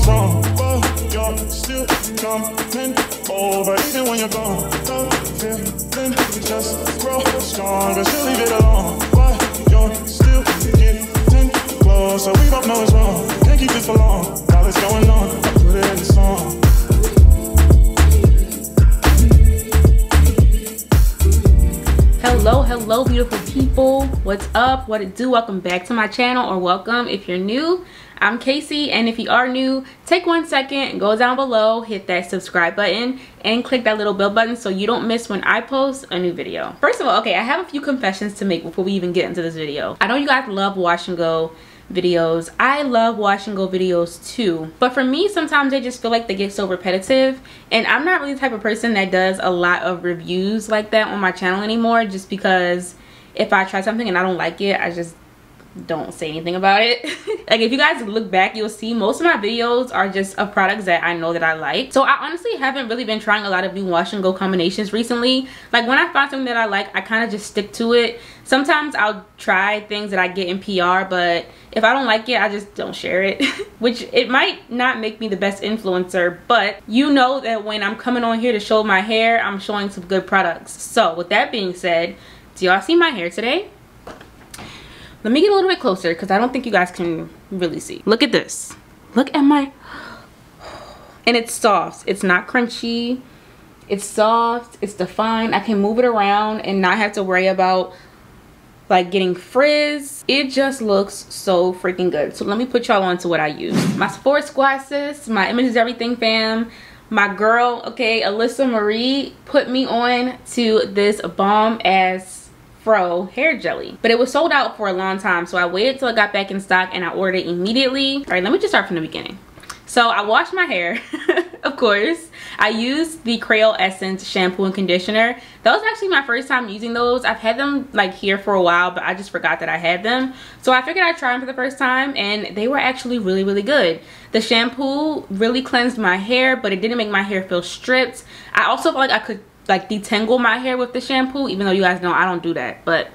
wrong, but you're still coming over. Even when you're gone, the feeling just grow stronger. She'll leave it alone, but you're still getting closer. We both know it's wrong, can't keep this for long. Now it's going on, I put it in the song. Hello beautiful people, what's up, what it do? Welcome back to my channel, or welcome if you're new. I'm Kaice, and if you are new, take 1 second, go down below, hit that subscribe button and click that little bell button so you don't miss when I post a new video. First of all, okay, I have a few confessions to make before we even get into this video. I know you guys love wash and go videos. I love wash and go videos too, but for me sometimes I just feel like they get so repetitive, and I'm not really the type of person that does a lot of reviews like that on my channel anymore, just because if I try something and I don't like it, I just don't say anything about it. Like, if you guys look back, you'll see most of my videos are just of products that I know that I like. So I honestly haven't really been trying a lot of new wash and go combinations recently. Like, when I find something that I like, I kind of just stick to it. Sometimes I'll try things that I get in PR, but if I don't like it, I just don't share it. Which, it might not make me the best influencer, but you know that when I'm coming on here to show my hair, I'm showing some good products. So with that being said, do y'all see my hair today? Let me get a little bit closer because I don't think you guys can really see. Look at this. Look at my... And it's soft. It's not crunchy. It's soft. It's defined. I can move it around and not have to worry about like getting frizz. It just looks so freaking good. So let me put y'all on to what I use. My Sephora Squad sis, my Images Everything fam, my girl, okay, Alyssa Marie put me on to this bomb ass Fro hair jelly, but it was sold out for a long time, so I waited till it got back in stock and I ordered it immediately. All right, let me just start from the beginning. So I washed my hair. Of course I used the Creole Essence shampoo and conditioner. That was actually my first time using those. I've had them like here for a while, but I just forgot that I had them, so I figured I'd try them for the first time, and they were actually really good. The shampoo really cleansed my hair, but it didn't make my hair feel stripped. I also felt like I could like detangle my hair with the shampoo, even though you guys know I don't do that, but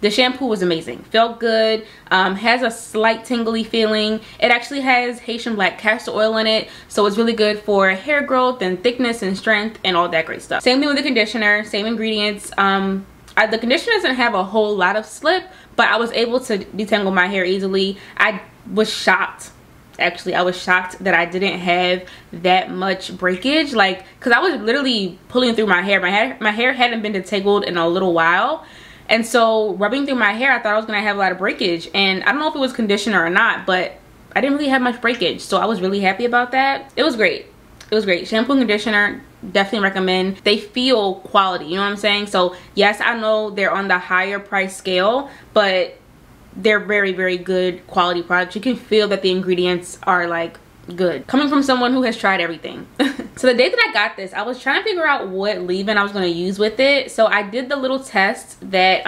the shampoo was amazing. Felt good. Has a slight tingly feeling. It actually has Haitian black castor oil in it, so it's really good for hair growth and thickness and strength and all that great stuff. Same thing with the conditioner, same ingredients. The conditioner doesn't have a whole lot of slip, but I was able to detangle my hair easily. I was shocked. Actually, I was shocked that I didn't have that much breakage, like, because I was literally pulling through my hair. My hair hadn't been detangled in a little while, and so rubbing through my hair, I thought I was gonna have a lot of breakage, and I don't know if it was conditioner or not, but I didn't really have much breakage, so I was really happy about that. It was great. It was great. Shampoo and conditioner, definitely recommend. They feel quality, you know what I'm saying? So yes, I know they're on the higher price scale, but they're very good quality products. You can feel that the ingredients are like good, coming from someone who has tried everything. So the day that I got this, I was trying to figure out what leave-in I was going to use with it. So I did the little test that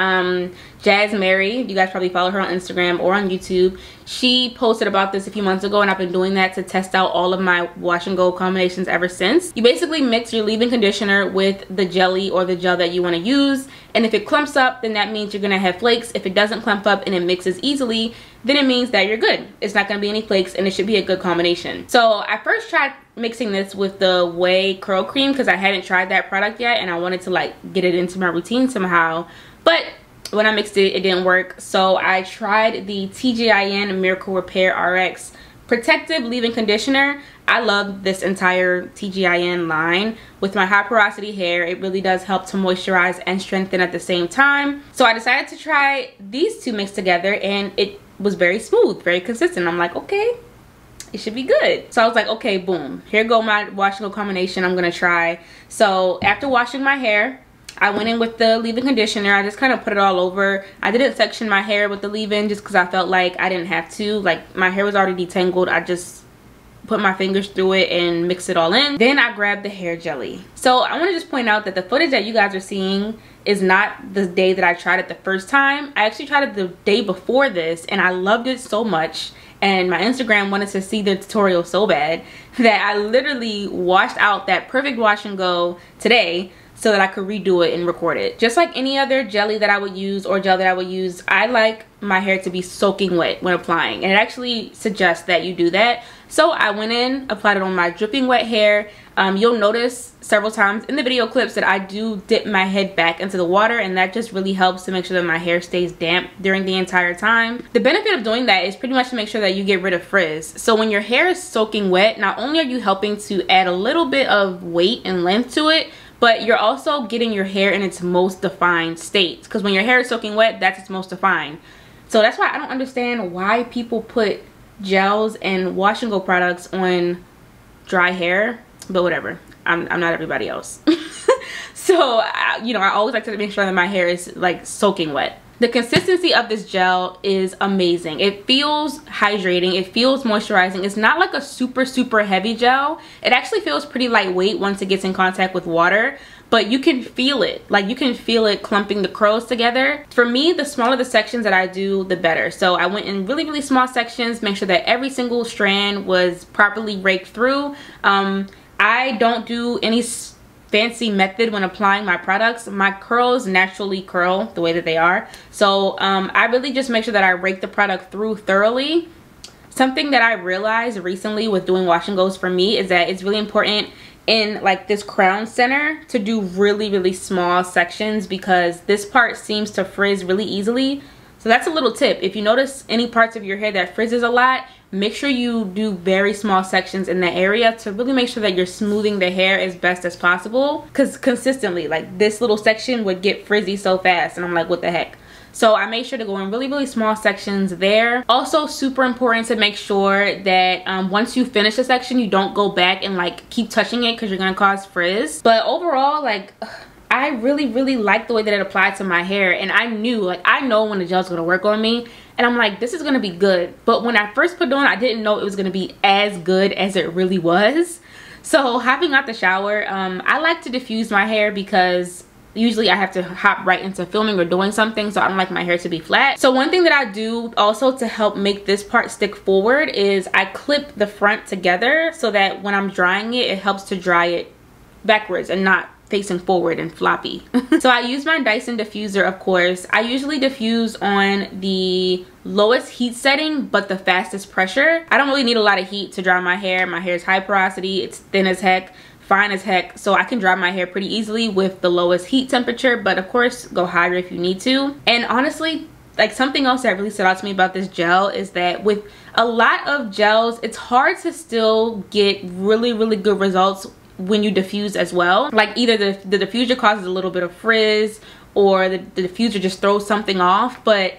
Jazz Mary, you guys probably follow her on Instagram or on YouTube, she posted about this a few months ago, and I've been doing that to test out all of my wash and go combinations ever since. You basically mix your leave-in conditioner with the jelly or the gel that you want to use, and if it clumps up, then that means you're gonna have flakes. If it doesn't clump up and it mixes easily, then it means that you're good. It's not gonna be any flakes, and it should be a good combination. So I first tried mixing this with the Way Curl Cream because I hadn't tried that product yet, and I wanted to like get it into my routine somehow, but when I mixed it, it didn't work. So I tried the Tgin Miracle Repair RX Protective Leave-In Conditioner. I love this entire Tgin line. With my high porosity hair, it really does help to moisturize and strengthen at the same time. So I decided to try these two mixed together, and it was very smooth, very consistent. I'm like, okay, it should be good. So I was like, okay, boom, here go my wash and go combination I'm gonna try. So after washing my hair, I went in with the leave-in conditioner. I just kind of put it all over. I didn't section my hair with the leave-in just because I felt like I didn't have to. Like, my hair was already detangled. I just put my fingers through it and mix it all in. Then I grabbed the hair jelly. So I want to just point out that the footage that you guys are seeing is not the day that I tried it the first time. I actually tried it the day before this, and I loved it so much, and my Instagram wanted to see the tutorial so bad that I literally washed out that perfect wash and go today so that I could redo it and record it. Just like any other jelly that I would use or gel that I would use, I like my hair to be soaking wet when applying, and it actually suggests that you do that. So I went in, applied it on my dripping wet hair. You'll notice several times in the video clips that I do dip my head back into the water, and that just really helps to make sure that my hair stays damp during the entire time. The benefit of doing that is pretty much to make sure that you get rid of frizz. So when your hair is soaking wet, not only are you helping to add a little bit of weight and length to it, but you're also getting your hair in its most defined state, because when your hair is soaking wet, that's its most defined. So that's why I don't understand why people put gels and wash and go products on dry hair, but whatever. I'm not everybody else. So you know, I always like to make sure that my hair is like soaking wet. The consistency of this gel is amazing. It feels hydrating, it feels moisturizing. It's not like a super heavy gel. It actually feels pretty lightweight once it gets in contact with water, but you can feel it. Like, you can feel it clumping the curls together. For me, the smaller the sections that I do, the better. So I went in really small sections, make sure that every single strand was properly raked through. I don't do any fancy method when applying my products. My curls naturally curl the way that they are, so I really just make sure that I rake the product through thoroughly. Something that I realized recently with doing wash and goes for me is that it's really important in like this crown center to do really small sections, because this part seems to frizz really easily. So that's a little tip. If you notice any parts of your hair that frizzes a lot, make sure you do very small sections in that area to really make sure that you're smoothing the hair as best as possible. Because consistently, like, this little section would get frizzy so fast, and I'm like, what the heck? So I made sure to go in really small sections there. Also, super important to make sure that once you finish a section, you don't go back and like keep touching it, because you're gonna cause frizz. But overall, like, I really like the way that it applied to my hair, and I knew, like, I know when the gel's gonna work on me, and I'm like, this is gonna be good. But when I first put it on, I didn't know it was gonna be as good as it really was. So hopping out the shower, I like to diffuse my hair because usually I have to hop right into filming or doing something, so I don't like my hair to be flat. So one thing that I do also to help make this part stick forward is I clip the front together, so that when I'm drying it, it helps to dry it backwards and not facing forward and floppy. So I use my Dyson diffuser, of course. I usually diffuse on the lowest heat setting but the fastest pressure. I don't really need a lot of heat to dry my hair. My hair is high porosity, it's thin as heck, fine as heck, so I can dry my hair pretty easily with the lowest heat temperature, but of course go higher if you need to. And honestly, like, something else that really stood out to me about this gel is that with a lot of gels, it's hard to still get really good results when you diffuse as well. Like, either the diffuser causes a little bit of frizz, or the diffuser just throws something off. But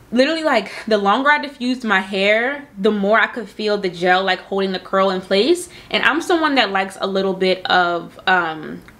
literally, like, the longer I diffused my hair, the more I could feel the gel like holding the curl in place. And I'm someone that likes a little bit of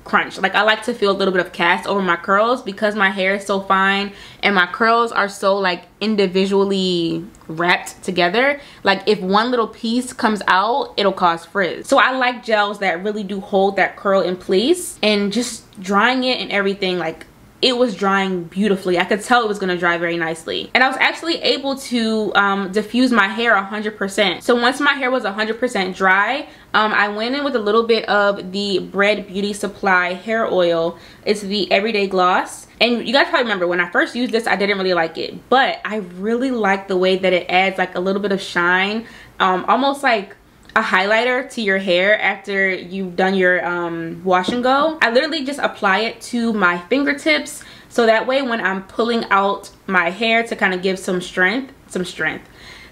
crunch. Like, I like to feel a little bit of cast over my curls, because my hair is so fine and my curls are so like individually wrapped together. Like, if one little piece comes out, it'll cause frizz. So I like gels that really do hold that curl in place. And just drying it and everything, like, it was drying beautifully. I could tell it was going to dry very nicely. And I was actually able to diffuse my hair 100%. So once my hair was 100% dry, I went in with a little bit of the Bread Beauty Supply hair oil. It's the Everyday Gloss. And you guys probably remember when I first used this, I didn't really like it. But I really like the way that it adds like a little bit of shine. Almost like a highlighter to your hair after you've done your wash and go. I literally just apply it to my fingertips, so that way when I'm pulling out my hair to kind of give some strength.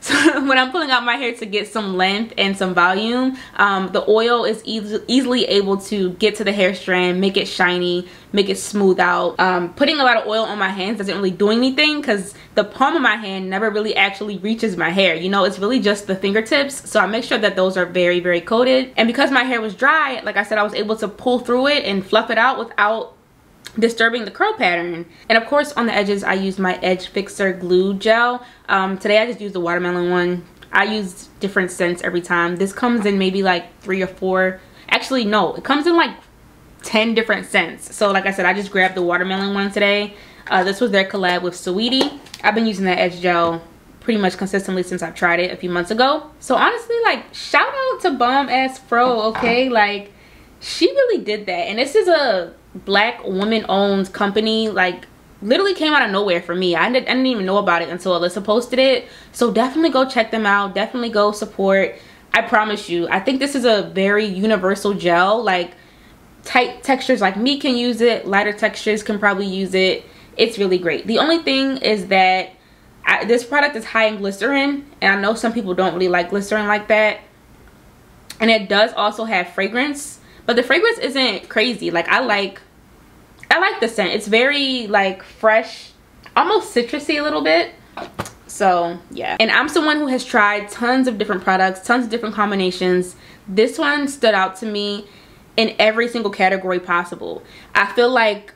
So when I'm pulling out my hair to get some length and some volume, the oil is easily able to get to the hair strand, make it shiny, make it smooth out. Putting a lot of oil on my hands doesn't really do anything, because the palm of my hand never really actually reaches my hair. You know, it's really just the fingertips. So I make sure that those are very coated. And because my hair was dry, like I said, I was able to pull through it and fluff it out without disturbing the curl pattern. And of course, on the edges, I used my Edge Fixer glue gel. Today I just used the watermelon one. I use different scents every time. This comes in maybe like 3 or 4. Actually, no, it comes in like 10 different scents. So like I said, I just grabbed the watermelon one today. This was their collab with Saweetie. I've been using that Edge gel pretty much consistently since I've tried it a few months ago. So honestly, like, shout out to Bomb Ass Fro, okay? Like, she really did that. And this is a Black woman owned company. Like, literally came out of nowhere for me. I didn't even know about it until Alyssa posted it. So definitely go check them out. Definitely go support. I promise you, I think this is a very universal gel. Like, tight textures like me can use it. Lighter textures can probably use it. It's really great. The only thing is that this product is high in glycerin, and I know some people don't really like glycerin like that. And it does also have fragrance, but the fragrance isn't crazy. Like, I like the scent. It's very like fresh, almost citrusy a little bit. So yeah, and I'm someone who has tried tons of different products, tons of different combinations. This one stood out to me in every single category possible. I feel like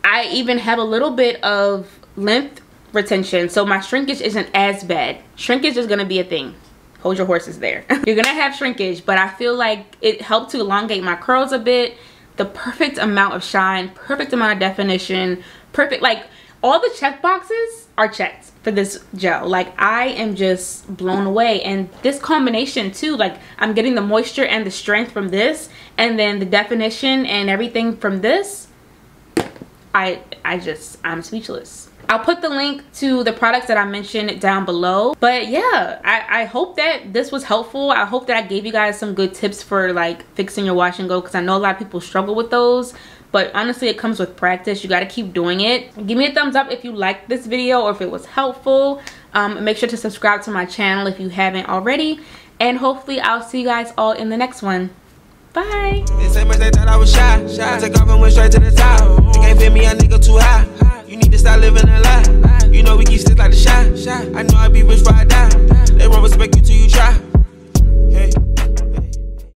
I even have a little bit of length retention, so my shrinkage isn't as bad. Shrinkage is gonna be a thing. Hold your horses there. You're gonna have shrinkage, but I feel like it helped to elongate my curls a bit. The perfect amount of shine, perfect amount of definition, perfect, like all the check boxes are checked for this gel. Like, I am just blown away. And this combination too, like, I'm getting the moisture and the strength from this, and then the definition and everything from this. I'm speechless. I'll put the link to the products that I mentioned down below. But yeah, I hope that this was helpful. I hope that I gave you guys some good tips for like fixing your wash and go, because I know a lot of people struggle with those. But honestly, it comes with practice. You got to keep doing it. Give me a thumbs up if you liked this video or if it was helpful. Make sure to subscribe to my channel if you haven't already. And hopefully I'll see you guys all in the next one. Bye. They say much they thought I was shy. I took off and went straight to the top. They can't fit me, a nigga too high. You need to stop living a lie. You know we keep sticks like the shine. I know I be rich before I die. They won't respect you till you try.